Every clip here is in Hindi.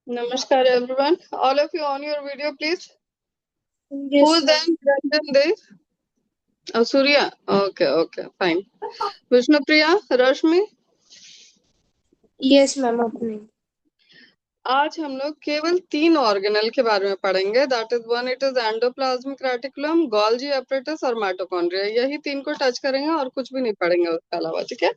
Namaskar everyone. All of you on your video, please. Yes, Who's there? ma'am. Ranjan there? Oh, Surya. Okay, okay, fine. Vishnu Priya, Rashmi. Yes, ma'am. अपने आज हम लोग केवल 3 ऑर्गेनल के बारे में पढ़ेंगे. That is one, it is endoplasmic reticulum, Golgi apparatus और माइटोकॉन्ड्रिया. यही 3 को टच करेंगे और कुछ भी नहीं पढ़ेंगे उसके अलावा. ठीक है.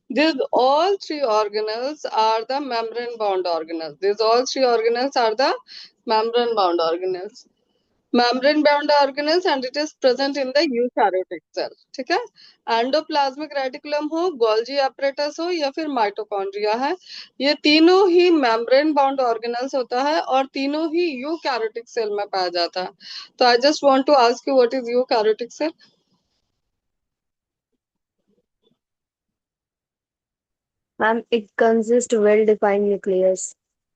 These all 3 organelles are the membrane bound organelles. These all 3 organelles are the membrane bound organelles. Membrane bound organelles and it is present in the eukaryotic cell. ठीक है. एंडोप्लाज्मिक रेटिकुलम हो, गोल्जी apparatus हो या फिर माइटोकॉन्ड्रिया है, ये तीनों ही मेम्ब्रेन बाउंड ऑर्गेनल्स होता है और तीनों ही यूकैरियोटिक सेल में पाया जाता है. तो I just want to ask you what is eukaryotic cell. Ma'am, it consists well-defined nucleus.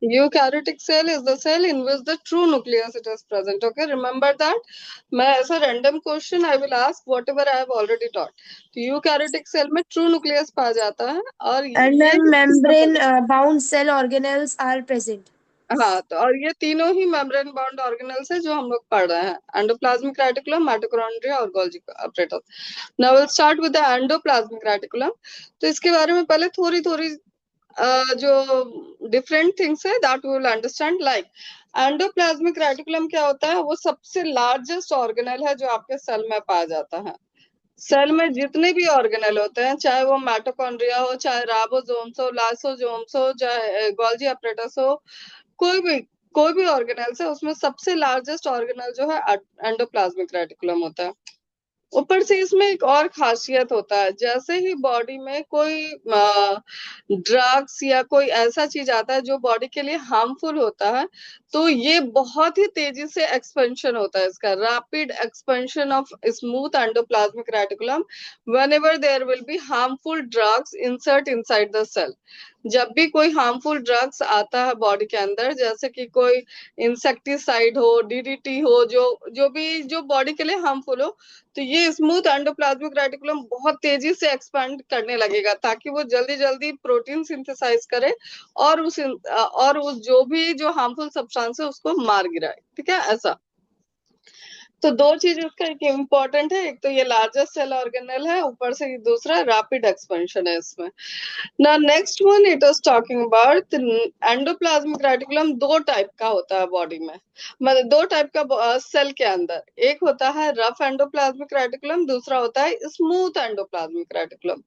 Eukaryotic cell is the cell in which the true nucleus it is present. Okay, remember that. मैं ऐसा random question I will ask whatever I have already taught. तो eukaryotic cell में true nucleus पाया जाता है और And ये ma'am, membrane bound cell organelles are present. हाँ, तो और ये तीनों ही मेम्ब्रेन बाउंड ऑर्गेनल्स है जो हम लोग पढ़ रहे हैं. एंडोप्लाज्मिक रेटिकुलम, माइटोकॉन्ड्रिया और Golgi apparatus. Now will start with the endoplasmic reticulum. तो इसके बारे में पहले थोड़ी थोड़ी जो डिफरेंट थिंग्स है that we will understand. Like endoplasmic reticulum क्या होता है, वो सबसे लार्जेस्ट ऑर्गेनल है जो आपके सेल में पाया जाता है. सेल में जितने भी ऑर्गेनल होते हैं, चाहे वो माइटोकॉन्ड्रिया हो, चाहे राइबोसोम्स हो, लाइसोसोम्स हो, चाहे गोल्जी apparatus हो, कोई भी कोई भी ऑर्गेनल्स है, उसमें सबसे लार्जेस्ट ऑर्गेनल जो है एंडोप्लाज्मिक रेटिकुलम होता है. ऊपर से इसमें एक और खासियत होता है, जैसे ही बॉडी में कोई ड्रग्स या कोई ऐसा चीज आता है जो बॉडी के लिए हार्मफुल होता है, तो ये बहुत ही तेजी से एक्सपेंशन होता है, इसका rapid expansion of smooth endoplasmic reticulum whenever there will be harmful drugs insert inside the cell. जब भी कोई हार्मफुल ड्रग्स आता है बॉडी के अंदर, जैसे कि कोई इंसेक्टिसाइड हो, डीडीटी हो, जो जो भी जो बॉडी के लिए हार्मफुल हो, तो ये स्मूथ एंडोप्लाज्मिक रेटिकुलम बहुत तेजी से एक्सपैंड करने लगेगा ताकि वो जल्दी जल्दी प्रोटीन सिंथेसाइज करे और उस जो भी जो हार्मफुल सब्सटेंस है उसको मार गिराए. ठीक है, ऐसा. तो दो चीज इसका एक इम्पोर्टेंट है, एक तो ये लार्जेस्ट सेल ऑर्गेनल है, ऊपर से दूसरा रैपिड एक्सपेंशन है इसमें. ना next one it was talking about endoplasmic reticulum. दो टाइप का होता है बॉडी में, मतलब दो टाइप का सेल के अंदर. एक होता है रफ एंडोप्लाज्मिक रेटिकुलम, दूसरा होता है स्मूथ एंडोप्लाज्मिक रेटिकुलम.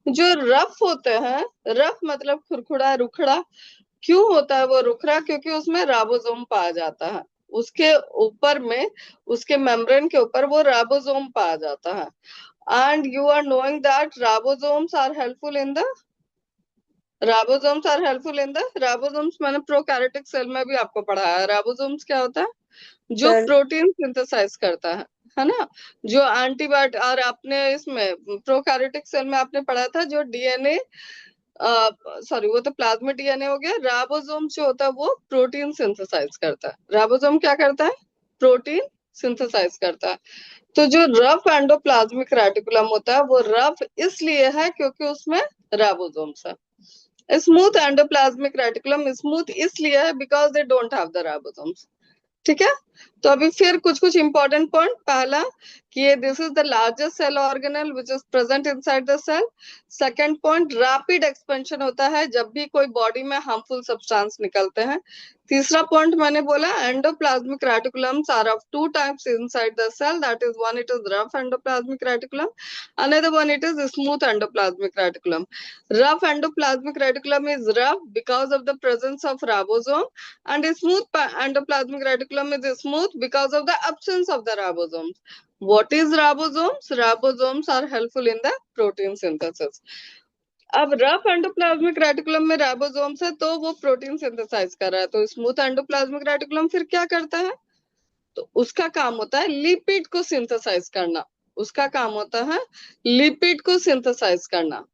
जो रफ होते हैं, रफ मतलब खुरखुरा रुखड़ा. क्यों होता है वो रुखड़ा? क्योंकि उसमें राइबोसोम पाया जाता है. उसके ऊपर में, उसके मेम्ब्रेन के ऊपर वो राइबोसोम पाया जाता है. And you are knowing that ribosomes are helpful in the ribosomes मैंने प्रोकैरियोटिक सेल में भी आपको पढ़ाया है. राइबोसोम्स क्या होता है? जो Sir, प्रोटीन सिंथेसाइज करता है ना. जो एंटीबायोटिक, और आपने इसमें प्रोकैरियोटिक सेल में आपने पढ़ा था जो डीएनए, सॉरी वो तो प्लाज्मिड डीएनए हो गया. राइबोसोम जो होता है वो प्रोटीन सिंथेसाइज करता है. राइबोसोम क्या करता है? प्रोटीन सिंथेसाइज करता है. तो जो रफ एंडोप्लाज्मिक रेटिकुलम होता है वो रफ इसलिए है क्योंकि उसमें राइबोसोम्स है. स्मूथ एंडोप्लाज्मिक रेटिकुलम स्मूथ इसलिए है because they don't have the ribosomes. ठीक है. तो अभी फिर कुछ कुछ इंपॉर्टेंट पॉइंट. पहला कि ये this is the largest cell organelle which is present inside the cell. Second point, rapid expansion होता है जब भी कोई बॉडी में हार्मफुल सब्सटेंस निकलते हैं. तीसरा पॉइंट मैंने बोला endoplasmic reticulums are of two types inside the cell. That is one it is rough endoplasmic reticulum, another one it is smooth endoplasmic reticulum. Rough endoplasmic reticulum is rough because of the presence of ribosome, and a smooth endoplasmic reticulum is smooth because of the absence of the ribosomes. What is ribosomes? Ribosomes are helpful in the protein synthesis. अब रफ एंडोप्लाज्मिक रेटिकुलम में राइबोसोम्स है तो वो प्रोटीन सिंथेसाइज कर रहा है. तो स्मूथ एंडोप्लाज्मिक रेटिकुलम फिर क्या करता है? तो उसका काम होता है लिपिड को सिंथेसाइज करना. उसका काम होता है लिपिड को सिंथेसाइज करना.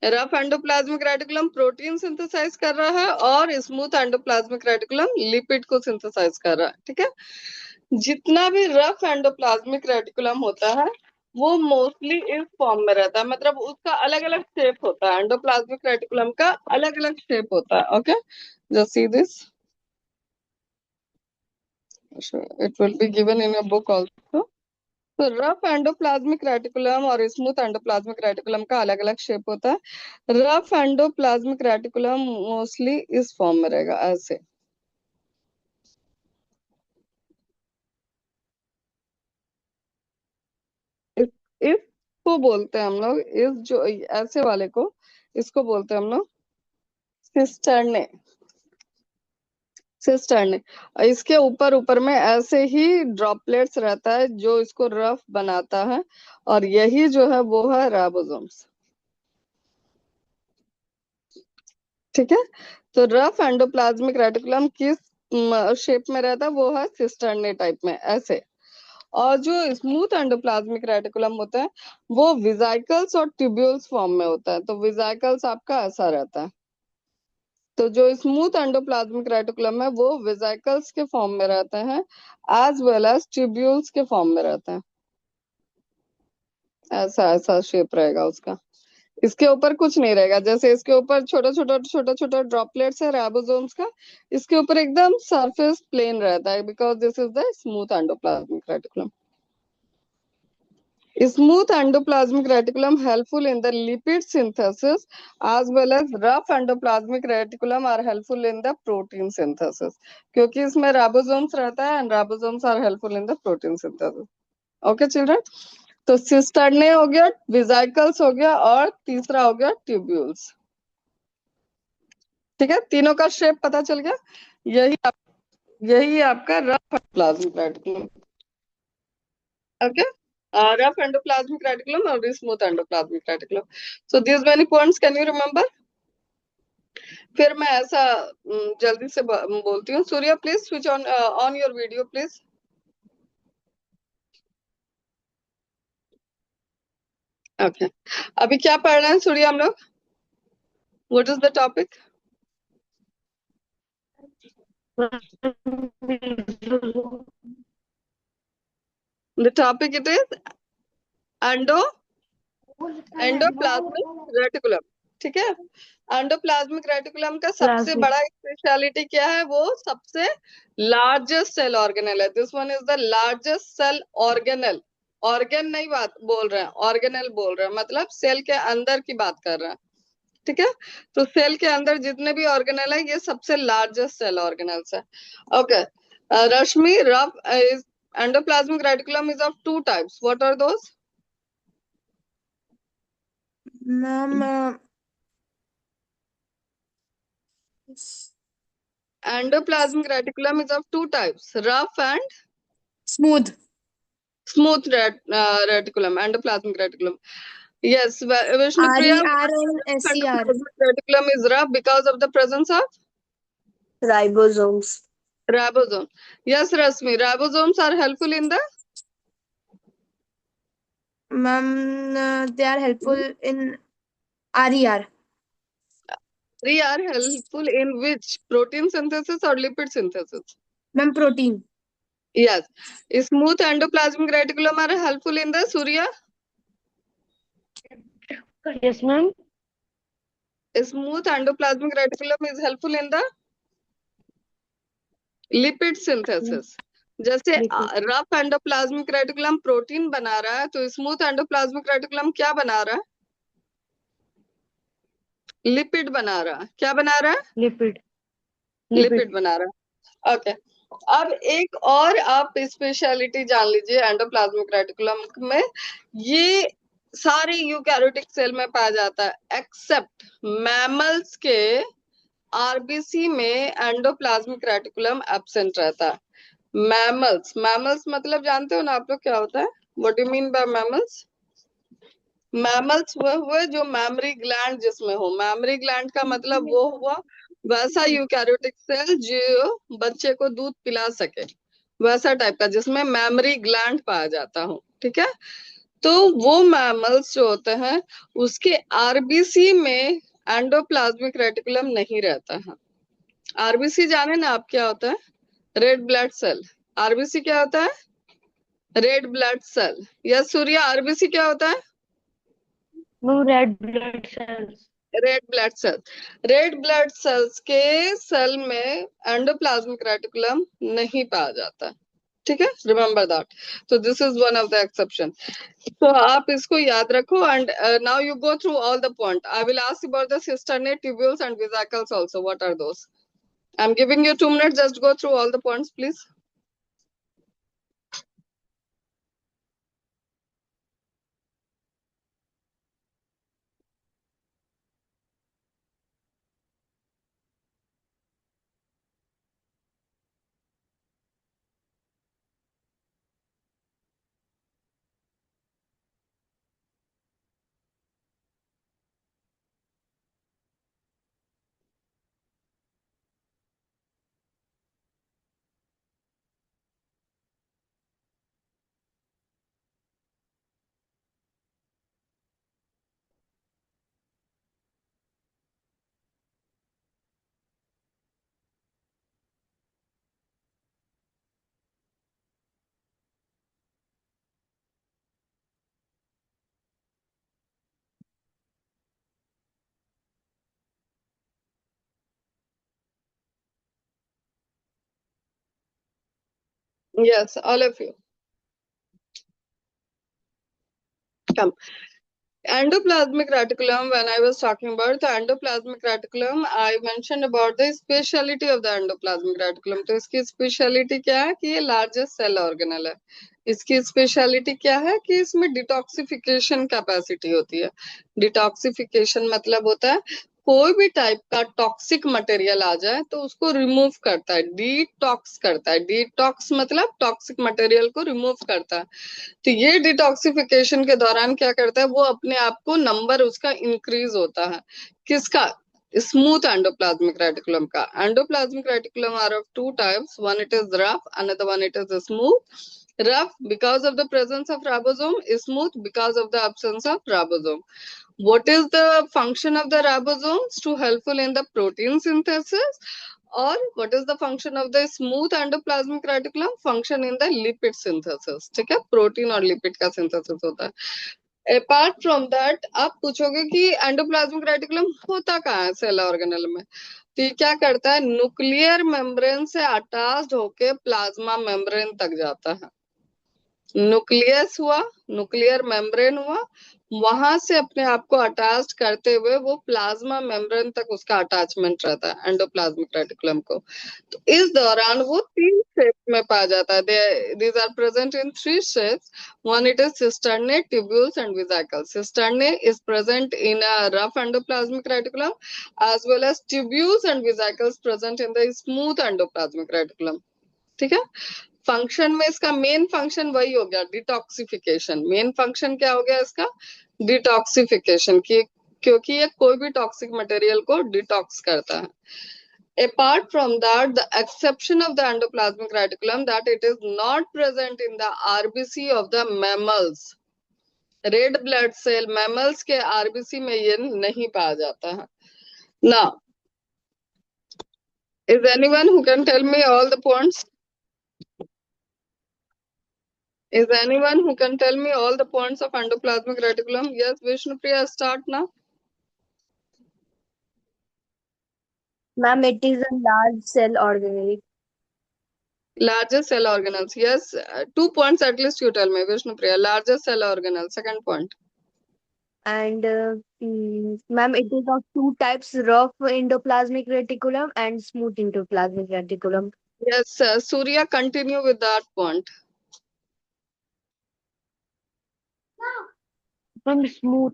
Rough endoplasmic reticulum protein synthesize कर रहा है और स्मूथ एंडोप्लाज्मिक रेटिकुलम लिपिड को सिंथेसाइज कर रहा है. ठीक है. जितना भी रफ एंडोप्लाज्मिक रेटिकुलम होता है वो मोस्टली इस फॉर्म में रहता है, मतलब उसका अलग अलग शेप होता है, एंडोप्लाज्मिक रेटिकुलम का अलग अलग शेप होता है। Okay, just see this, it will be given in your book also. तो रफ एंडोप्लाज्मिक रेटिकुलम और स्मूथ एंडोप्लाज्मिक रेटिकुलम का अलग अलग शेप होता है। रफ एंडोप्लाज्मिक रेटिकुलम मोस्टली इस फॉर्म में रहेगा, ऐसे। इस इसको बोलते हैं हम लोग, इस जो ऐसे वाले को, इसको बोलते हैं हम लोग सिस्टर्ने। सिस्टर्ने, इसके ऊपर ऊपर में ऐसे ही ड्रॉपलेट्स रहता है जो इसको रफ बनाता है, और यही जो है वो है राइबोसोम्स। ठीक है, तो रफ एंडोप्लाज्मिक रेटिकुलम किस शेप में रहता है, वो है सिस्टर्ने टाइप में, ऐसे। और जो स्मूथ एंडोप्लाज्मिक रेटिकुलम होता है वो विजाइकल्स और ट्यूब्यूल्स फॉर्म में होता है, तो विजाइकल्स आपका ऐसा रहता है। तो जो स्मूथ एंडोप्लाज्मिक रेटिकुलम है वो विजाइकल्स के फॉर्म में रहते हैं, एज वेल एज ट्यूब्यूल्स के फॉर्म में रहते हैं। ऐसा ऐसा शेप रहेगा उसका, इसके ऊपर कुछ नहीं रहेगा। जैसे इसके ऊपर छोटा छोटा छोटा छोटा ड्रॉपलेट्स है राइबोसोम्स का, इसके ऊपर एकदम सरफेस प्लेन रहता है, because this is the smooth endoplasmic reticulum. Smooth endoplasmic reticulum helpful in the lipid synthesis, as well as rough endoplasmic reticulum are helpful in the protein synthesis, क्योंकि इसमें राइबोसोम्स रहता है, and ribosomes are helpful in the protein synthesis. Okay children, तो सिस्टर्ने हो गया, विजाइकल्स हो गया, और तीसरा हो गया ट्यूब्यूल्स। ठीक है, तीनों का शेप पता चल गया। यही आपका rough endoplasmic reticulum. Okay, rough endoplasmic reticulum or smooth endoplasmic reticulum. So these many points can you remember? फिर मैं ऐसा जल्दी से बोलती हूँ। Surya please switch on your video please. Okay, अभी क्या पढ़ रहे हैं सूर्या हम लोग? What is the topic? The topic it is endo endoplasmic reticulum. ठीक है, एंडोप्लाज्मिक रेटिकुलम का सबसे Plasmic. बड़ा स्पेशलिटी क्या है? वो सबसे लार्जेस्ट सेल ऑर्गेनल है। This one is the largest cell organelle. Organ नहीं बात बोल रहे हैं, ऑर्गेनल बोल रहे हैं, मतलब सेल के अंदर की बात कर रहे हैं। ठीक है, तो सेल के अंदर जितने भी ऑर्गेनल है ये सबसे लार्जेस्ट सेल ऑर्गेनल्स है। Okay, Rashmi, rough endoplasmic reticulum is of two types, what are those? Ma'am, Endoplasmic reticulum is of two types, rough and smooth. smooth reticulum, endoplasmic reticulum. Yes, Vishnupriya, RER and rough SER. endoplasmic reticulum is rough because of the presence of Ribosomes. ribosome. Yes, Rasmi, ribosomes are helpful in the Ma'am, they are helpful in RER. they are helpful in which protein synthesis or lipid synthesis? Ma'am, protein. Yes, smooth endoplasmic reticulum are helpful in the Surya. Yes, ma'am. Smooth endoplasmic reticulum is helpful in the lipid synthesis. जैसे रफ एंडोप्लाज्मिक रेटिकुलम प्रोटीन बना रहा है, तो स्मूथ एंडोप्लाज्मिक रेटिकुलम क्या बना रहा है? लिपिड बना रहा है। क्या बना रहा है? Lipid. लिपिड बना रहा है। ओके, अब एक और आप स्पेशलिटी जान लीजिए एंडोप्लाज्मिक रेटिकुलम में। ये सारे यूकैरियोटिक सेल में पाया जाता है एक्सेप्ट मैमल्स के आरबीसी में एंडोप्लाज्मिक रेटिकुलम एब्सेंट रहता है। मैमल्स, मैमल्स मतलब जानते हो ना आप लोग क्या होता है? What you mean by mammals? Mammals वो हुए जो मैमरी ग्लैंड जिसमें हो। मैमरी ग्लैंड का मतलब वो हुआ वैसा यूकैरियोटिक सेल जो बच्चे को दूध पिला सके, वैसा टाइप का जिसमें मैमरी ग्लैंड पाया जाता हो। ठीक है, तो वो मैमल्स जो होते हैं उसके आरबीसी में एंडोप्लाज्मिक रेटिकुलम नहीं रहता है। आरबीसी जाने ना आप क्या होता है? Red blood cell. आरबीसी क्या होता है? Red blood cell. Yes Surya, RBC क्या होता है? Red blood cells. Red blood cell. Red blood cells के सेल में एंडोप्लाज्मिक रेटिकुलम नहीं पाया जाता। ठीक है, रिमेम्बर दैट। तो this is one of the exception. तो आप इसको याद रखो and now you go through all the point. I will ask about the cisternae, tubules and vesicles also. What are those? I am giving you 2 minutes, just go through all the points please. Yes, all of you. Come. Endoplasmic reticulum, when I was talking about the endoplasmic reticulum, I mentioned about the speciality of the endoplasmic reticulum. तो इसकी स्पेशलिटी क्या है कि ये लार्जेस्ट सेल ऑर्गेनल है। इसकी स्पेशलिटी क्या है कि इसमें डिटॉक्सिफिकेशन कैपेसिटी होती है। डिटॉक्सिफिकेशन मतलब होता है कोई भी टाइप का टॉक्सिक मटेरियल आ जाए तो उसको रिमूव करता है, डिटॉक्स करता है। डिटॉक्स मतलब टॉक्सिक मटेरियल को रिमूव करता है। तो ये डिटॉक्सिफिकेशन के दौरान क्या करता है, वो अपने आप को नंबर उसका इंक्रीज होता है। किसका? स्मूथ एंडोप्लाज्मिक रेटिकुलम का। Endoplasmic reticulum are of two types, one it is rough, another one it is smooth. Rough because of the presence of ribosome, smooth because of the absence of ribosome. What is the function of the ribosomes? To helpful in the protein synthesis. और what is the function of the smooth endoplasmic reticulum? Function in the lipid synthesis. ठीक है, प्रोटीन और लिपिड का सिंथेसिस होता है। अपार्ट फ्रॉम दैट आप पूछोगे कि एंडोप्लाज्मिक रेटिकुलम होता कहाँ है सेल ऑर्गेनल में? तो ये क्या करता है, न्यूक्लियर मेम्ब्रेन से अटैच्ड होके प्लाज्मा मेम्ब्रेन तक जाता है। न्यूक्लियस हुआ, न्यूक्लियर मेम्ब्रेन हुआ, वहां से अपने आप को अटैच करते हुए वो प्लाज्मा मेम्ब्रेन तक उसका अटैचमेंट रहता है एंडोप्लाज्मिक रेटिकुलम को। तो इस दौरान वो 3 शेप में पाया जाता है। These are present in 3 shapes. One it is cisternae, tubules and vesicles. Cisternae is present in a rough endoplasmic reticulum as well as tubules and vesicles present in the smooth endoplasmic reticulum. ठीक है। फंक्शन में इसका मेन फंक्शन वही हो गया, डिटॉक्सिफिकेशन। मेन फंक्शन क्या हो गया इसका? डिटॉक्सिफिकेशन की, क्योंकि ये कोई भी टॉक्सिक मटेरियल को डिटॉक्स करता है। Apart from that, the exception of the endoplasmic reticulum that it is not present in the RBC of the mammals. Red blood cell mammals के आरबीसी में ये नहीं पाया जाता है। Now, is anyone who can tell me all the points? Is anyone who can tell me all the points of endoplasmic reticulum? Yes, Vishnupriya, start now. Ma'am, it is a large cell organelle. Largest cell organelles. Yes, 2 points at least you tell me, Vishnupriya. Largest cell organelle. Second point. And ma'am, it is of two types: rough endoplasmic reticulum and smooth endoplasmic reticulum. Yes, Surya, continue with that point. Ma'am, smooth.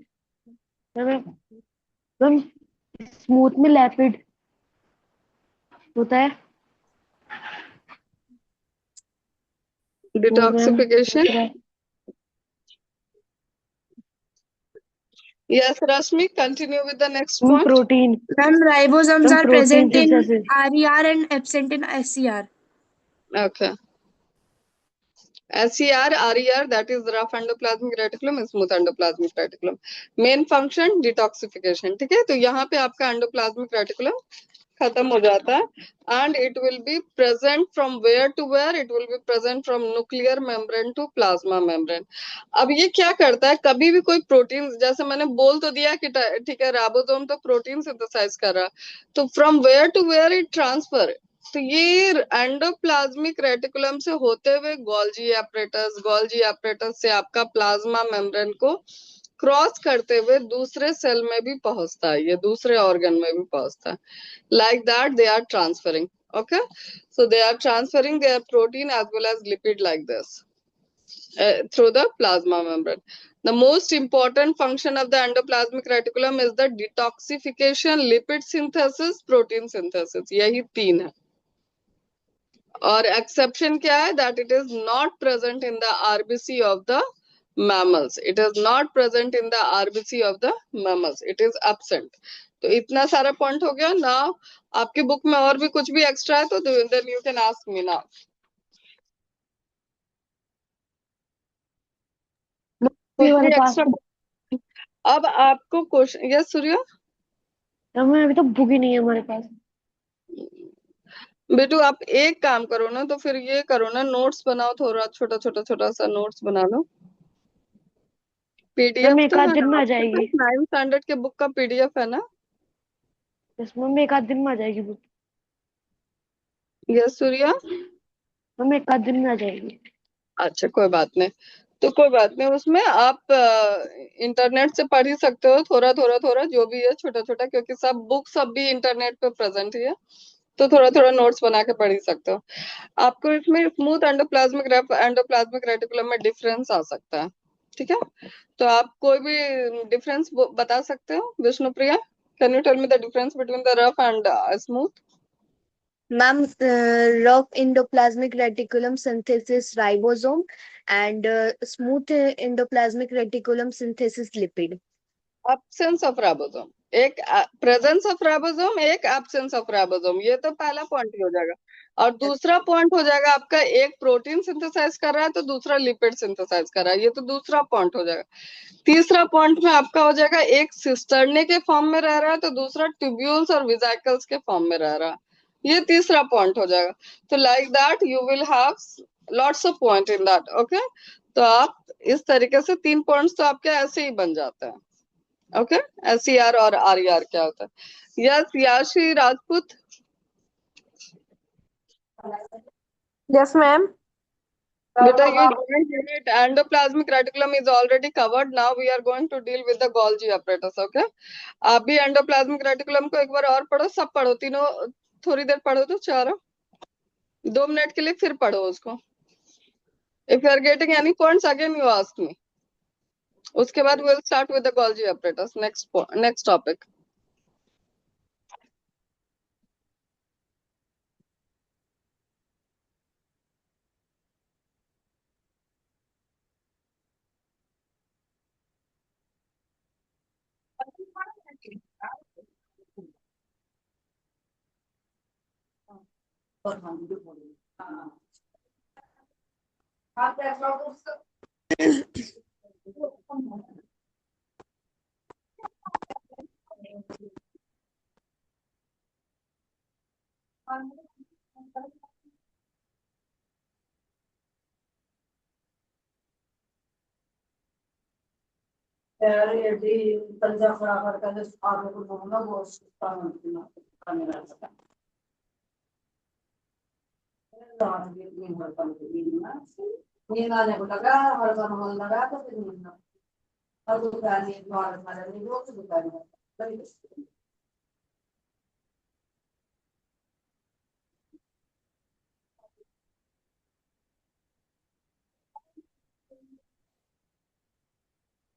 Ma'am, smooth में lipid होता है। Detoxification. Yes, Rashmi, continue with the next point. Protein. Ma'am, ribosomes From are protein present in synthesis. RER and absent in SCR. Okay. SCR, RER, that is rough endoplasmic reticulum, smooth endoplasmic reticulum. Main function detoxification. ठीक है, तो यहाँ पे आपका endoplasmic reticulum खत्म हो जाता है, and it will be present from where to where, it will be present from nuclear membrane to plasma membrane. अब ये क्या करता है, कभी भी कोई प्रोटीन, जैसे मैंने बोल तो दिया कि ठीक है राइबोसोम तो प्रोटीन सिंथेसाइज कर रहा है, तो from where to where it transfer. तो ये एंडोप्लाज्मिक रेटिकुलम से होते हुए गोल्जी एपरेटस, गोल्जी एपरेटस से आपका प्लाज्मा मेम्ब्रेन को क्रॉस करते हुए दूसरे सेल में भी पहुंचता है, ये दूसरे ऑर्गन में भी पहुंचता है। Like that they are transferring. Okay, so they are transferring their protein as well as lipid like this through the plasma membrane. The most important function of the endoplasmic reticulum is the detoxification, lipid synthesis, protein synthesis. यही तीन है। और exception क्या है, that it is not present in the RBC of the mammals. It is not present in the RBC of the mammals. It is absent. तो इतना सारा पॉइंट हो गया ना। आपके बुक में और भी कुछ भी एक्स्ट्रा है तो then you can ask me now. कुछ ये भी मेरे पास एक्स्ट्रा। अब आपको क्वेश्चन, यस सूर्य। मैं अभी तो बुक ही नहीं है हमारे पास। बेटू आप एक काम करो ना, तो फिर ये करो ना, नोट्स बनाओ, थोड़ा छोटा छोटा छोटा सा नोट्स बना लो। पीडीएफ मैं एक तो आध है दिन ना में आ आपके जाएगी। पास, 9 स्टैंडर्ड के बुक का पीडीएफ है ना? मम्मी एक आध दिन में आ जाएगी बुक। यस सूर्या। मम्मी एक आध दिन में आ जाएगी। अच्छा कोई बात नहीं, तो कोई बात नहीं, उसमें आप इंटरनेट से पढ़ ही सकते हो, थोड़ा थोड़ा थोड़ा जो भी है छोटा छोटा, क्योंकि सब बुक सब भी इंटरनेट पे प्रेजेंट ही है, तो थोड़ा थोड़ा नोट्स बना के पढ़ ही सकते हो। आपको इसमें स्मूथ एंडोप्लाज्मिक रेटिकुलम में डिफरेंस आ सकता है, ठीक है? तो आप कोई भी डिफरेंस बता सकते हो Vishnupriya? Can you tell me the difference between the rough and smooth? Ma'am rough endoplasmic reticulum synthesis ribosome and smooth endoplasmic reticulum synthesis lipid. Absence of ribosome, एक प्रेजेंस ऑफ राइबोसोम, एक एब्सेंस ऑफ राइबोसोम, ये तो पहला पॉइंट ही हो जाएगा। और दूसरा पॉइंट हो जाएगा आपका, एक प्रोटीन सिंथेसाइज कर रहा है तो दूसरा लिपिड सिंथेसाइज कर रहा है, ये तो दूसरा पॉइंट हो जाएगा। तीसरा पॉइंट में आपका हो जाएगा, एक सिस्टर्ने के फॉर्म में रह रहा है तो दूसरा ट्यूब्यूल्स और विजाइकल्स के फॉर्म में रह रहा है, ये तीसरा पॉइंट हो जाएगा। तो like that you will have lots of point in that. Okay, तो आप इस तरीके से 3 पॉइंट्स तो आपके ऐसे ही बन जाते हैं। ओके, SCR और RER क्या होता है? यस याशी Rajput. Yes, ma'am. Beta, you joined unit endoplasmic reticulum is already covered. Now we are going to deal with the Golgi apparatus. Okay, आप भी एंडोप्लाज्मिक रेटिकुलम को एक बार और पढ़ो, सब पढ़ो तीनों, थोड़ी देर पढ़ो तो चारों, 2 मिनट के लिए फिर पढ़ो उसको। If you are getting any points again you ask me. उसके बाद will start with the Golgi apparatus, next topic.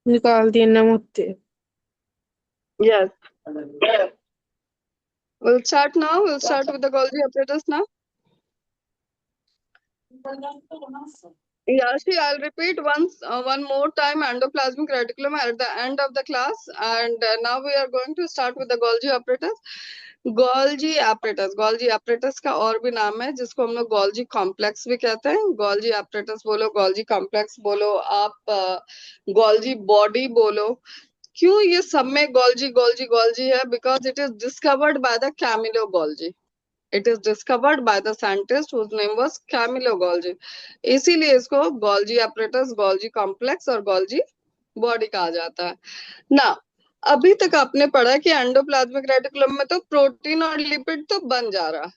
निकाल दिए नमूते। Yes, we'll start now. We'll start with the Golgi apparatus now. Yeah, see, I'll repeat one more time endoplasmic reticulum at the end of the class, and now we are going to start with the Golgi apparatus. Golgi apparatus का और भी नाम है, जिसको हम लोग Golgi complex भी कहते हैं। Golgi apparatus बोलो, Golgi complex बोलो, आप Golgi body बोलो, क्यों ये सब में गोल्जी गोल्जी गोल्जी है? Because it is discovered by the Camillo Golgi. It is discovered by the scientist whose name was Camillo Golgi. इसीलिए इसको गोल्जी apparatus, गोल्जी कॉम्प्लेक्स और गोल्जी बॉडी कहा जाता है ना. अभी तक आपने पढ़ा कि एंडोप्लाज्मिक रेटिकुलम में तो प्रोटीन और लिपिड तो बन जा रहा है,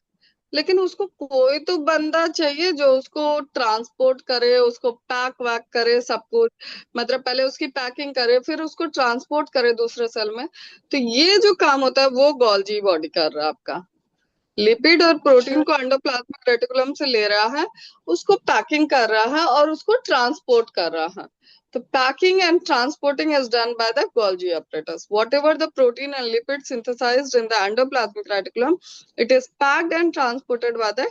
लेकिन उसको कोई तो बंदा चाहिए जो उसको ट्रांसपोर्ट करे, उसको पैक वैक करे, सब कुछ. मतलब पहले उसकी पैकिंग करे, फिर उसको ट्रांसपोर्ट करे दूसरे सेल में. तो ये जो काम होता है वो गोल्जी बॉडी कर रहा है आपका. लिपिड और प्रोटीन को एंडोप्लाज्मिक रेटिकुलम से ले रहा है, उसको पैकिंग कर रहा है और उसको ट्रांसपोर्ट कर रहा है. तो packing and transporting is done by the Golgi apparatus. Whatever the protein and lipid synthesized in the endoplasmic reticulum, it is packed and transported by the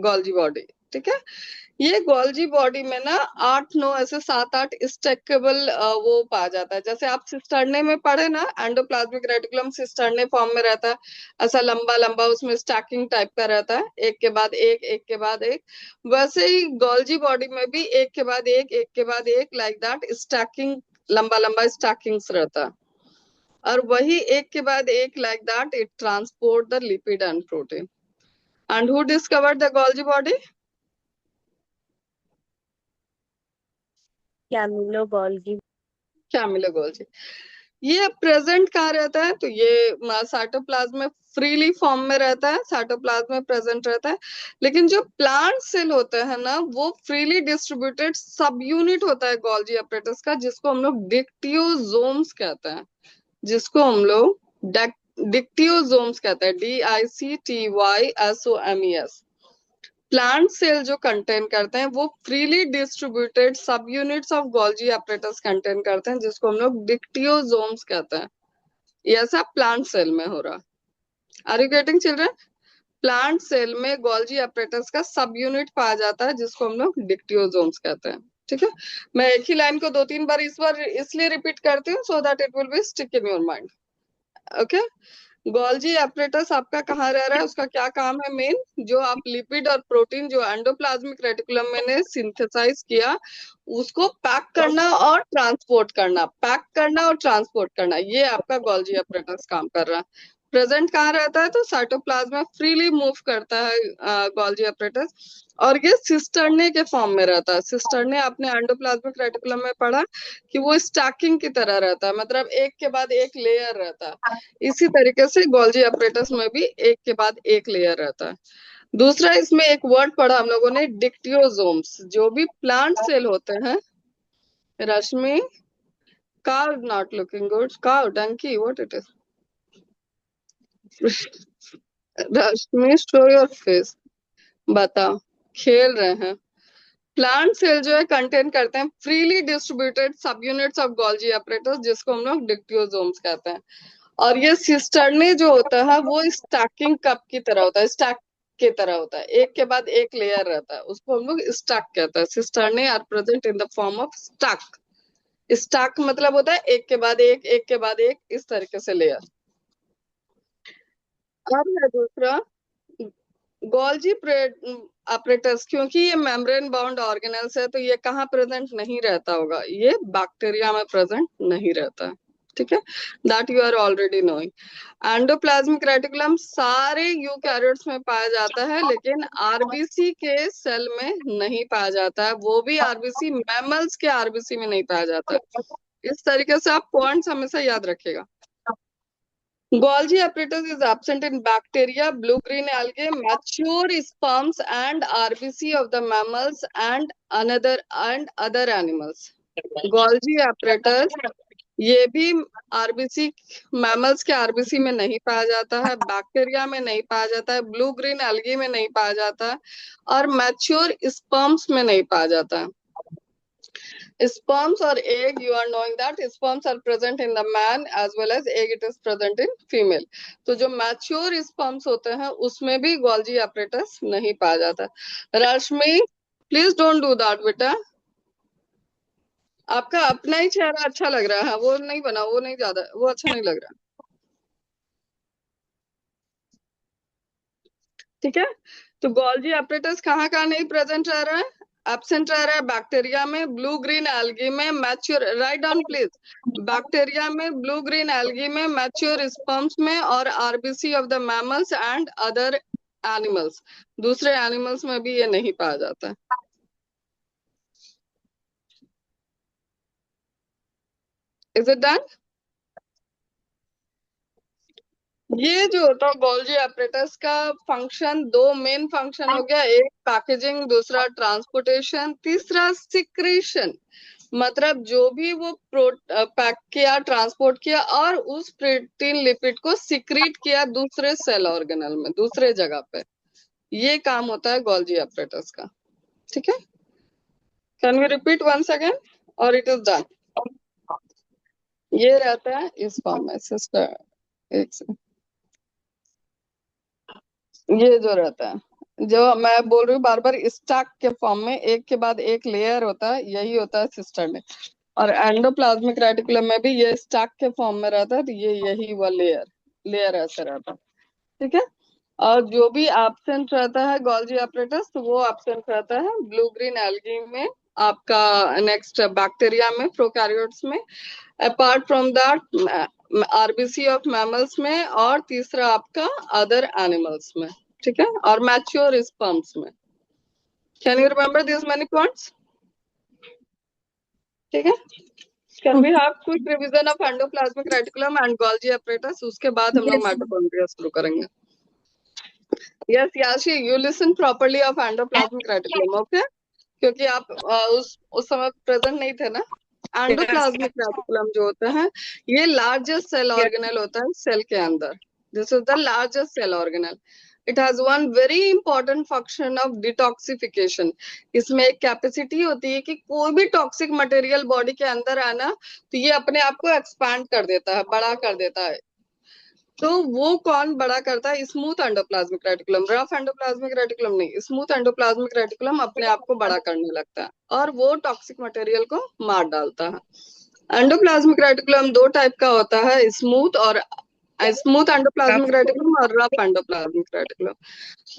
Golgi body. ठीक है. ये गोल्जी बॉडी में ना 8-9 ऐसे 7-8 स्टेकेबल वो पा जाता है. जैसे आप सिस्टर्ने में पढ़े ना, एंडोप्लाज्मिक रेटिकुलम सिस्टर्ने फॉर्म में रहता है, ऐसा लंबा लंबा, उसमें स्टैकिंग टाइप का रहता है, एक के बाद एक, एक के बाद एक. वैसे ही गोल्जी बॉडी में भी एक के बाद एक, एक के बाद एक, लाइक दैट स्टैकिंग, लंबा लंबा स्टैकिंग्स रहता है. और वही एक के बाद एक, like that it transport the lipid and protein. And who discovered the Golgi body? Camillo Golgi. Camillo Golgi. ये प्रेजेंट कहाँ रहता है? तो ये साइटोप्लाज्म में फ्रीली फॉर्म में रहता है, साइटोप्लाज्म में प्रेजेंट रहता है. लेकिन जो प्लांट सेल होते हैं ना, वो फ्रीली डिस्ट्रीब्यूटेड सब यूनिट होता है गोल्जी apparatus का, जिसको हम लोग डिक्टियोजोम्स कहते हैं. जिसको हम लोग डिक्टियोजोम्स कहते हैं. DICTYSOMES. प्लांट सेल जो कंटेन करते हैं वो फ्रीली डिस्ट्रीब्यूटेड सब units of Golgi apparatus contain करते हैं, जिसको हम लोग डिक्टियोजोम्स कहते हैं. ये ऐसा प्लांट सेल में हो रहा. Are you getting children? Plant cell में गोल्जी apparatus का सब यूनिट पाया जाता है, जिसको हम लोग डिक्टियोजोम्स कहते हैं. ठीक है. मैं एक ही लाइन को 2-3 बार इस बार इसलिए रिपीट करती हूँ, so that it will B stick in your mind. Okay. Golgi apparatus आपका कहाँ रह रहा है, उसका क्या काम है मेन? जो आप लिपिड और प्रोटीन जो एंडोप्लाज्मिक रेटिकुलम में ने सिंथेसाइज किया, उसको पैक करना और ट्रांसपोर्ट करना, पैक करना और ट्रांसपोर्ट करना, ये आपका गोल्जी apparatus काम कर रहा है. प्रेजेंट कहाँ रहता है? तो साइटोप्लाज्म में फ्रीली मूव करता है गोल्जी apparatus. और ये सिस्टर्ने के फॉर्म में रहता है. सिस्टर्ने आपने एंडोप्लाज्मिक रेटिकुलम में पढ़ा कि वो स्टैकिंग की तरह रहता है, मतलब एक के बाद एक लेयर रहता है. इसी तरीके से गोल्जी apparatus में भी एक के बाद एक लेयर रहता है. दूसरा, इसमें एक वर्ड पढ़ा हम लोगों ने, डिक्टियोजोम्स. जो भी प्लांट सेल होते हैं, रश्मि, cow not looking good, cow, donkey, what it is? Rashmi, show your face. बताओ, खेल रहे हैं. प्लांट सेल जो है कंटेन करते हैं फ्रीली डिस्ट्रीब्यूटेड सब यूनिट्स ऑफ गोल्जी apparatus, जिसको हम लोग डिक्टियोजोम्स कहते हैं. और ये सिस्टर्ने जो होता है वो स्टैकिंग कप की तरह होता है, स्टैक की तरह होता है, एक के बाद एक लेयर रहता है, उसको हम लोग स्टैक कहते हैं. Cisternae are present in the form of stack. Stack मतलब होता है एक के बाद एक, एक के बाद एक, इस तरीके से लेयर. अब है दूसरा, गोल्जी apparatus. क्योंकि ये मेम्ब्रेन बाउंड ऑर्गेनेल्स है, तो ये कहाँ प्रेजेंट नहीं रहता होगा? ये बैक्टीरिया में प्रेजेंट नहीं रहता है. ठीक है. That you are already knowing. Endoplasmic reticulum सारे यूकैरियोट्स में पाया जाता है, लेकिन आरबीसी के सेल में नहीं पाया जाता है. वो भी आरबीसी, मैमल्स के आरबीसी में नहीं पाया जाता है. इस तरीके से आप पॉइंट्स हमेशा याद रखिएगा. Golgi apparatus is absent in bacteria, blue-green algae, mature sperms, and RBC of the mammals and other animals. Golgi apparatus ये भी आरबीसी, मैमल्स के आरबीसी में नहीं पाया जाता है, बैक्टीरिया में नहीं पाया जाता है, ब्लू ग्रीन एल्गी में नहीं पाया जाता है, और मैच्योर स्पर्म्स में नहीं पाया जाता है. Sperms or egg, you are knowing that sperms are present in the man as well as egg it is present in female. तो जो mature sperms होते हैं उसमें भी गोल्जी apparatus नहीं पाया जाता. रश्मि, please don't do that बेटा. आपका अपना ही चेहरा अच्छा लग रहा है, वो नहीं बना, वो नहीं ज्यादा, वो अच्छा नहीं लग रहा. ठीक है. तो गोल्जी apparatus कहाँ कहाँ नहीं प्रेजेंट रह रहा है? एब्सेंट रह रहा है बैक्टीरिया में, ब्लू ग्रीन एल्गी में, mature, write down please, bacteria में, ब्लू ग्रीन एल्गी में, मैच्योर स्पर्म्स में, और RBC of the mammals and other animals. दूसरे एनिमल्स में भी ये नहीं पाया जाता है। Is it done? ये जो होता है गोल्जी एपरेटस का फंक्शन, दो मेन फंक्शन हो गया, एक पैकेजिंग, दूसरा ट्रांसपोर्टेशन, तीसरा सिक्रीशन। मतलब जो भी वो पैक किया, ट्रांसपोर्ट किया, और उस प्रोटीन लिपिड को सिक्रीट किया दूसरे सेल ऑर्गेनल में, दूसरे जगह पे, ये काम होता है गोल्जी एपरेटस का। ठीक है, can we repeat once again और इट इज डन। ये रहता है इस फॉर्म में सिस्टर, एक से ये जो रहता है, जो मैं बोल रही हूँ बार बार, स्टैक के फॉर्म में एक के बाद एक लेयर होता है, यही होता है सिस्टर्न। और एंडोप्लाज्मिक रेटिकुलम में भी ये स्टैक के फॉर्म में रहता है, तो ये यही वो लेयर लेयर ऐसे रहता है। ठीक है, और जो भी एब्सेंट रहता है गोल्जी एपरेटस, तो वो एब्सेंट रहता है ब्लू ग्रीन एल्गी में, आपका नेक्स्ट बैक्टीरिया में, प्रोकैरियोट्स में, apart from that RBC of mammals में, और तीसरा आपका अदर एनिमल्स में। ठीक है, और मैच्योर स्पर्म्स में। Can you remember this many points? ठीक है, can we have quick revision of endoplasmic reticulum and Golgi apparatus, उसके बाद हम लोग Yes, ma'am. माइटोकॉन्ड्रिया शुरू करेंगे। यस याशी, you listen properly of endoplasmic reticulum, okay? क्योंकि आप उस समय प्रेजेंट नहीं थे ना। Yes. एंडोप्लाज्मिक रेटिकुलम जो होता है, ये लार्जेस्ट सेल Yes. ऑर्गेनल होता है सेल के अंदर। This is the largest cell organelle. It has one very important function of detoxification. इसमें एक कैपेसिटी होती है कि कोई भी टॉक्सिक मटेरियल बॉडी के अंदर आना, तो ये अपने आप को एक्सपैंड कर देता है, बड़ा कर देता है। तो वो कौन बड़ा करता है? Smooth endoplasmic reticulum. Rough endoplasmic reticulum नहीं, स्मूथ एंडोप्लाज्मिक रेटिकुलम अपने आप को बड़ा करने लगता है, और वो टॉक्सिक मटेरियल को मार डालता है। एंडोप्लाज्मिक रेटिकुलम दो टाइप का होता है, स्मूथ एंडोप्लाज्मिक रेटिकुलम और रफ एंडोप्लाज्मिक रेटिकुलम।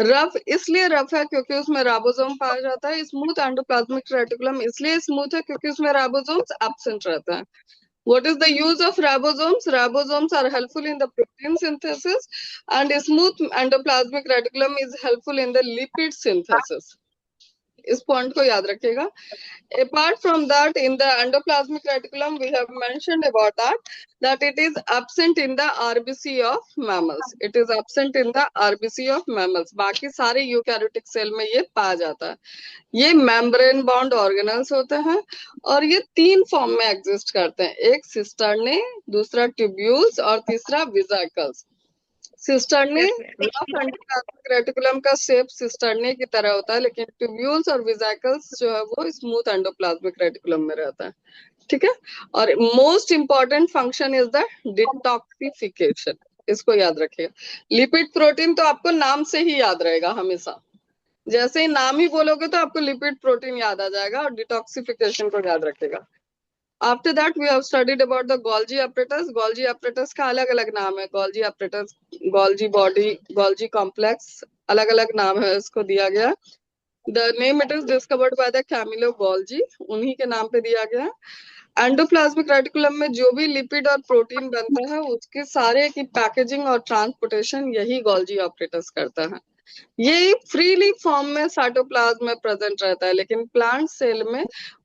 रफ इसलिए रफ है क्योंकि उसमें राइबोसोम पाया जाता है। स्मूथ एंडोप्लाज्मिक रेटिकुलम इसलिए स्मूथ है क्योंकि उसमें राइबोसोम्स एब्सेंट रहता है। What is the use of ribosomes? Ribosomes are helpful in the protein synthesis, and smooth endoplasmic reticulum is helpful in the lipid synthesis. इस पॉइंट को याद रखिएगा। Apart from that, in the endoplasmic reticulum, we have mentioned about that it is absent in the RBC of mammals. It is absent in the RBC of mammals. बाकी सारे यूकैरियोटिक सेल में ये पाया जाता है। ये मेम्ब्रेन बाउंड ऑर्गेनल्स होते हैं, और ये तीन फॉर्म में एग्जिस्ट करते हैं, एक सिस्टर्ने, दूसरा ट्यूब्यूल्स, और तीसरा vesicles. Cisternae, Yes, ma'am. Rough endoplasmic reticulum का शेप सिस्टर्ने की तरह होता है, लेकिन ट्यूब्यूल्स और विजाइकल्स जो है वो स्मूथ एंडोप्लाज्मिक रेटिकुलम में रहता है। ठीक है, और most important function is the detoxification. इसको याद रखिएगा। लिपिड प्रोटीन तो आपको नाम से ही याद रहेगा हमेशा, जैसे ही नाम ही बोलोगे तो आपको लिपिड प्रोटीन याद आ जाएगा, और डिटॉक्सिफिकेशन को याद रखेगा। After that we have studied about the Golgi apparatus। Golgi apparatus का अलग अलग नाम है, Golgi apparatus, Golgi body, Golgi complex, अलग अलग नाम है इसको दिया गया। The name it is discovered by the Camillo Golgi, उन्हीं के नाम पे दिया गया। एंडोप्लाज्मिक रेटिकुलम में जो भी लिपिड और प्रोटीन बनता है, उसके सारे की पैकेजिंग और ट्रांसपोर्टेशन यही गोल्जी ऑपरेटस करता है। ये फ्रीली फॉर्म में साइटोप्लाज्म में प्रेजेंट रहता है, लेकिन प्लांट सेल में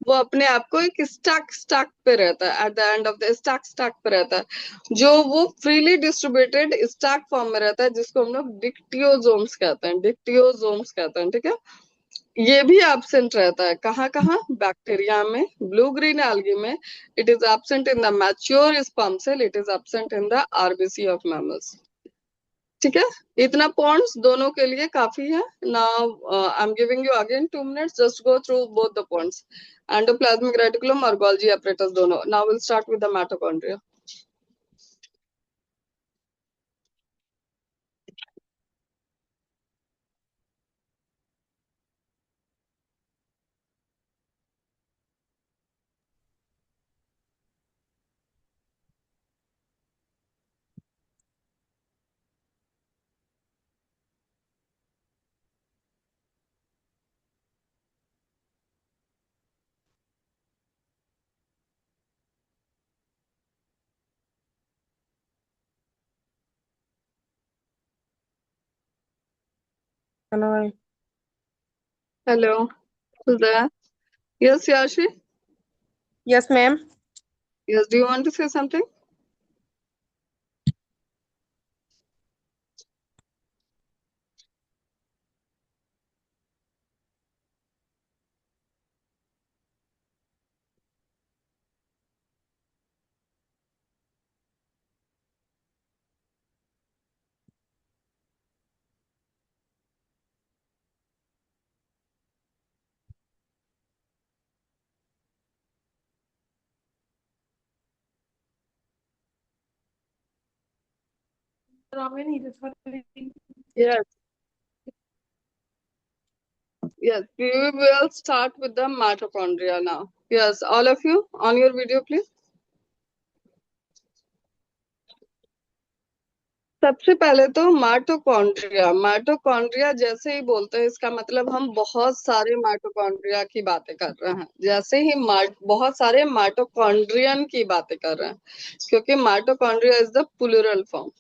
वो अपने आप को एक स्टैक स्टैक पे रहता है, at the end of the stack stack पे रहता है, जो वो फ्रीली डिस्ट्रीब्यूटेड स्टैक फॉर्म में रहता है, जिसको हम लोग डिक्टियोजोम्स कहते हैं, डिक्टियोजोम्स कहते हैं। ठीक है, ये भी एब्सेंट रहता है कहाँ कहाँ? बैक्टीरिया में, ब्लू ग्रीन एल्गी में, it is absent in the mature sperm cell, it is absent in the RBC of mammals. ठीक है, इतना पॉइंट्स दोनों के लिए काफी है। Now I am giving you again 2 minutes, just go through both the points, endoplasmic reticulum और गोल्जी apparatus दोनों। Now will start with the mitochondria. Hello. Hello, who's there? Yes, Yashi. Yes, ma'am. Yes, do you want to say something? Yes, yes. We will start with the mitochondria now. Yes, all of you on your video, please. सबसे पहले तो माइटोकॉन्ड्रिया जैसे ही बोलते हैं इसका मतलब हम बहुत सारे माइटोकॉन्ड्रिया की बातें कर रहे हैं। जैसे ही बहुत सारे माइटोकॉन्ड्रियन की बातें कर रहे हैं, क्योंकि mitochondria is the plural form.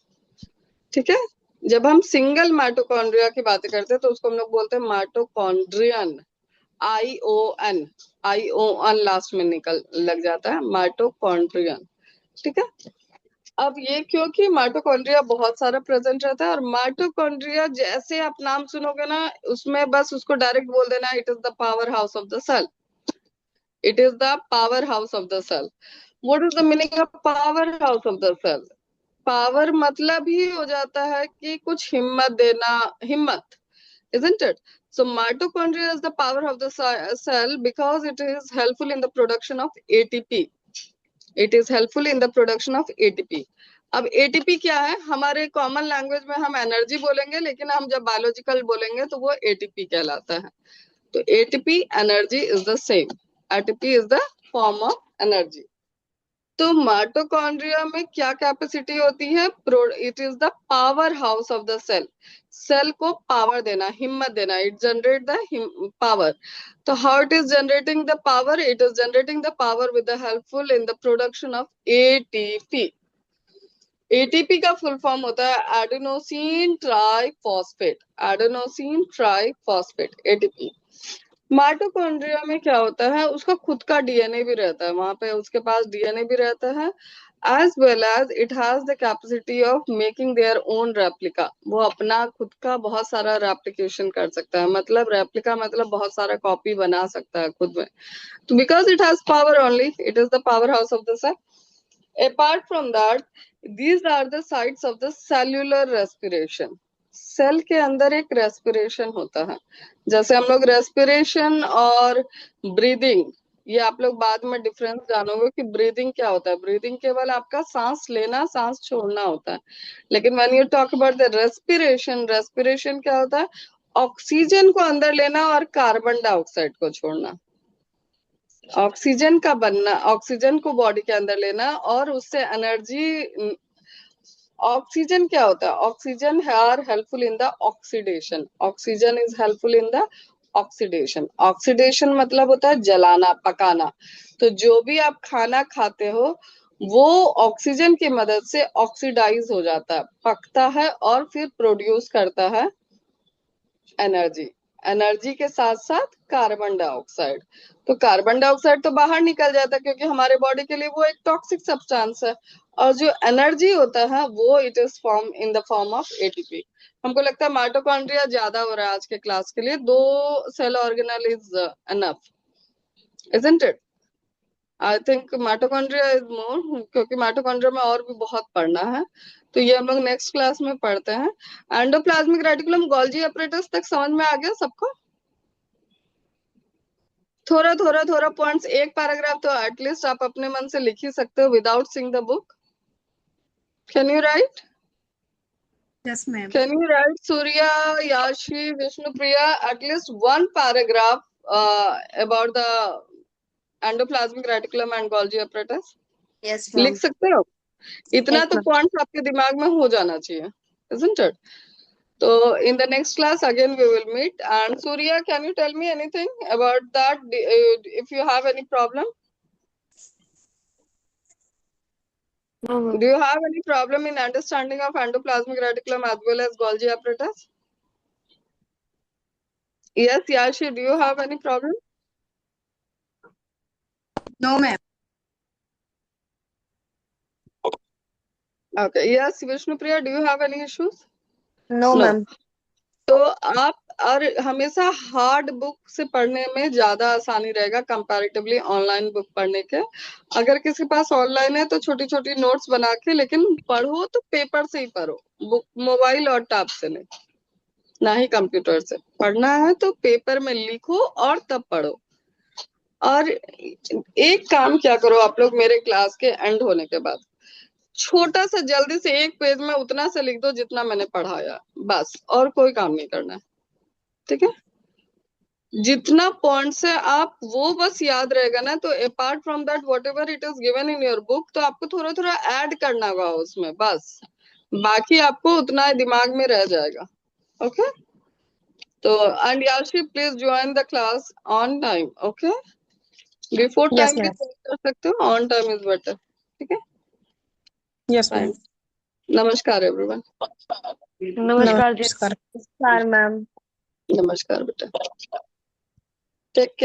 ठीक है, जब हम सिंगल माइटोकॉन्ड्रिया की बातें करते हैं तो उसको हम लोग बोलते हैं माइटोकॉन्ड्रियन। ION, ION लास्ट में निकल लग जाता है, माइटोकॉन्ड्रियन। ठीक है, अब ये क्योंकि माइटोकॉन्ड्रिया बहुत सारा प्रेजेंट रहता है, और माइटोकॉन्ड्रिया जैसे आप नाम सुनोगे ना, उसमें बस उसको डायरेक्ट बोल देना, it is the power house of the cell. It is the power house of the cell. What is the meaning of power house of the cell? Power मतलब ही हो जाता है कि कुछ हिम्मत देना, हिम्मत, isn't it? So mitochondria is the power of the cell because it is helpful in the production of ATP. It is helpful in the production of ATP. अब ATP क्या है? हमारे कॉमन लैंग्वेज में हम एनर्जी बोलेंगे, लेकिन हम जब बायोलॉजिकल बोलेंगे तो वो ATP कहलाता है। तो ATP energy is the same. ATP is the form of energy. तो माइटोकॉन्ड्रिया में क्या कैपेसिटी होती है? It is the power house of the cell. Cell को पावर देना, हिम्मत देना, इट जनरेट द पावर। तो how it is generating the power? It is generating the power with the helpful in the production of ATP। ATP का फुल फॉर्म होता है adenosine triphosphate. Adenosine triphosphate, ATP। Mitochondria में क्या होता है? उसका खुद का डीएनए भी रहता है, वहां पे उसके पास डीएनए भी रहता है, as well as it has the capacity of making their own replica. वो अपना खुद का बहुत सारा रेप्लिकेशन कर सकता है, मतलब रेप्लिका मतलब बहुत सारा कॉपी बना सकता है खुद में। तो because it has power only, it is the power house of the cell. Apart from that, these are the sites of the cellular respiration। Cell के अंदर एक रेस्पिरेशन होता है। जैसे हम लोग रेस्पिरेशन और ब्रीदिंग, ये आप लोग बाद में डिफरेंस जानोगे कि ब्रीदिंग क्या होता है। ब्रीदिंग केवल आपका सांस लेना, सांस छोड़ना होता है, लेकिन when you talk about the respiration, respiration क्या होता है? ऑक्सीजन को अंदर लेना और कार्बन डाइऑक्साइड को छोड़ना। ऑक्सीजन का बनना, ऑक्सीजन को बॉडी के अंदर लेना और उससे एनर्जी। ऑक्सीजन क्या होता है? Oxygen are helpful in the oxidation. Oxygen is helpful in the oxidation. Oxidation मतलब होता है जलाना, पकाना। तो जो भी आप खाना खाते हो वो ऑक्सीजन की मदद से ऑक्सीडाइज हो जाता है, पकता है और फिर प्रोड्यूस करता है एनर्जी। एनर्जी के साथ साथ कार्बन डाइऑक्साइड। तो कार्बन डाइऑक्साइड तो बाहर निकल जाता है क्योंकि हमारे बॉडी के लिए वो एक टॉक्सिक सब्सटेंस है, और जो एनर्जी होता है वो it is form in the form of ATP। हमको लगता है माइटोकॉन्ड्रिया ज्यादा हो रहा है आज के क्लास के लिए, 2 cell organelle is enough, isn't it? I think mitochondria is more, क्योंकि माइटोकॉन्ड्रिया में और भी बहुत पढ़ना है, तो ये हम लोग नेक्स्ट क्लास में पढ़ते हैं। एंडोप्लाज्मिक रेटिकुलम, गोल्जी अपरेटस तक समझ में आ गया सबको? थोड़ा थोड़ा थोड़ा पॉइंट्स, एक पैराग्राफ तो एटलीस्ट आप अपने मन से लिख ही सकते हो without seeing the book. Can you write? Yes, ma'am. Can you write Surya, Yashi, Vishnupriya, at least 1 paragraph about the endoplasmic reticulum and Golgi apparatus? Yes, लिख ma'am. सकते हो? इतना Yes, तो ma'am. पॉइंट्स आपके दिमाग में हो जाना चाहिए, isn't it? So in the next class again we will meet. And Surya, can you tell me anything about that? If you have any problem? No, ma'am. Do you have any problem in understanding of endoplasmic reticulum as well as Golgi apparatus? Yes, Yashi, do you have any problem? No, ma'am. Okay. Yes, Vishnupriya, do you have any issues? No, No. ma'am. तो आप और हमेशा हार्ड बुक से पढ़ने में ज्यादा आसानी रहेगा कंपैरेटिवली ऑनलाइन बुक पढ़ने के। अगर किसी के पास ऑनलाइन है तो छोटी छोटी नोट्स बना के, लेकिन पढ़ो तो पेपर से ही पढ़ो, बुक मोबाइल और टैब से नहीं, ना ही कंप्यूटर से। पढ़ना है तो पेपर में लिखो और तब पढ़ो। और एक काम क्या करो आप लोग, मेरे क्लास के एंड होने के बाद छोटा सा जल्दी से एक पेज में उतना सा लिख दो जितना मैंने पढ़ाया, बस, और कोई काम नहीं करना है, ठीक है? जितना पॉइंट से आप वो बस याद रहेगा ना, तो apart from that what ever it is given in your book, तो आपको थोड़ा थोड़ा ऐड करना होगा उसमें, बस बाकी आपको उतना ही दिमाग में रह जाएगा। ओके, तो एंड याशी please join the class on time. Okay, before Yes, time भी ma'am. ज्वाइन कर सकते हो, ऑन टाइम इज बेटर, ठीक है? Yes, ma'am. फाइन। नमस्कार एवरीवन। नमस्कार जी। Namaskar. नमस्कार मैम। नमस्कार बेटा, टेक केयर।